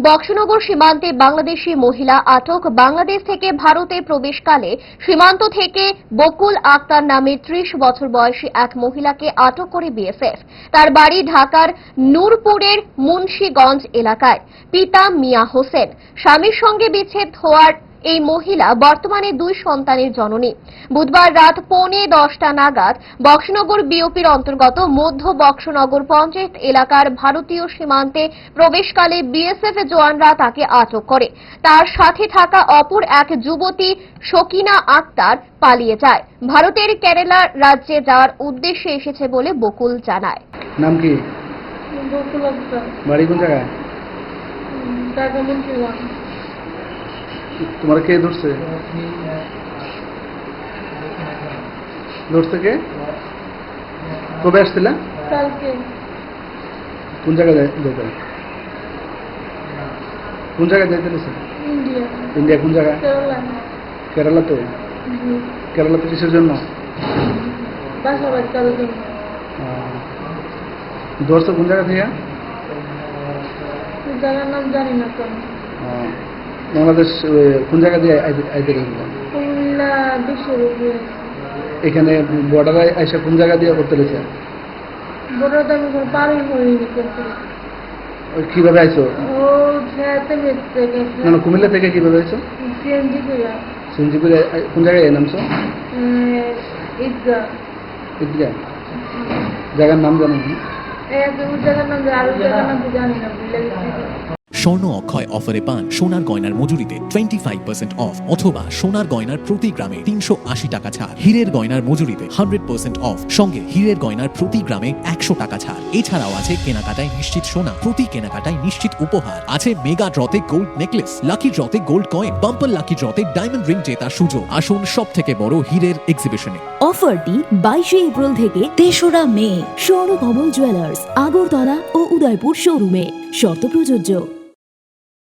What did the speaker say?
বক্সনগর সীমান্তে বাংলাদেশি মহিলা আটক। বাংলাদেশ থেকে ভারতে প্রবেশকালে সীমান্ত থেকে বকুল আক্তার নামে ৩০ বছর বয়সী এক মহিলাকে আটক করে বিএসএফ। তার বাড়ি ঢাকার নূরপুরের মুন্সিগঞ্জ এলাকায়। পিতা মিয়া হোসেন। স্বামীর সঙ্গে বিচ্ছেদ হওয়ার এই মহিলা বর্তমানে 2 সন্তানের জননী। বুধবার রাত 10:45 নাগাদ বক্সনগর বিওপির অন্তর্গত মধ্য বক্সনগর পঞ্চায়েত এলাকার ভারতীয় সীমান্তে প্রবেশকালে বিএসএফ জওয়ানরা তাকে আটক করে। তার সাথে থাকা অপর এক যুবতী শকিনা আক্তার পালিয়ে যায়। ভারতের কেরালা রাজ্যে যাওয়ার উদ্দেশ্যে এসেছে বলে বকুল জানায়। নাম কি? বকুল আক্তার। বাড়ি কোন জায়গায়? ঢাকা মুন্সিগঞ্জ। তোমার কে ধরছে? ধরছে কে? কবে আসছিল? কালকে। কোন জায়গায় যেতে? কোন জায়গায় যেতে দিয়েছে? ইন্ডিয়া। ইন্ডিয়া কোন জায়গায়? কেরালা। কেরালাতে? কেরালাতে কিসের জন্য? বাসা বাড়ি কারোর জন্য। ধরছে কোন জায়গা থেকে? জায়গার নাম জানি না তো। বাংলাদেশ কোন জায়গা দিয়ে আইতে গেছিল? কুমিল্লা বিশ্বের উপরে। এখানে বর্ডারে আইসা কোন জায়গা দিয়ে করতে গেছে? বড়টা আমি কোনো পারই হইনি কিন্তু। কিভাবে আইছো? ও খেতে বেঁচতে গেছে। না কুমিল্লা থেকে কিভাবে আইছো? সিএনজি করে। সিএনজি করে কোন জায়গায় নামছো? ঈদগাহ। ঈদগাহ। জায়গার নাম জানো না? এক জায়গার নাম আরো জায়গার নাম জানি না, ভুলে গেছি। স্বর্ণ অক্ষয় অফারে পান সোনার গয়নার মজুরিতে 25% অফ অথবা সোনার গয়নার প্রতি গ্রামে 380 টাকা ছাড়। হীরের গয়নার মজুরিতে 100% অফ, সঙ্গে হীরের গয়নার প্রতি গ্রামে 100 টাকা ছাড়। এছাড়াও আছে কেনাকাটায় নিশ্চিত সোনা, প্রতি কেনাকাটায় নিশ্চিত উপহার। আছে মেগা ড্রতে গোল্ড নেকলেস, লাকি ড্রতে গোল্ড কয়েন, বাম্পার লাকি ড্রতে ডায়মন্ড রিং জেতার সুযোগ। আসুন সব থেকে বড় হীরের এক্সিবিশনে। অফারটি 22 এপ্রিল থেকে 3রা মে স্বর্ণকমল জুয়েলার্স, আগরতলা ও উদয়পুর শোরুমে। শর্ত প্রযোজ্য।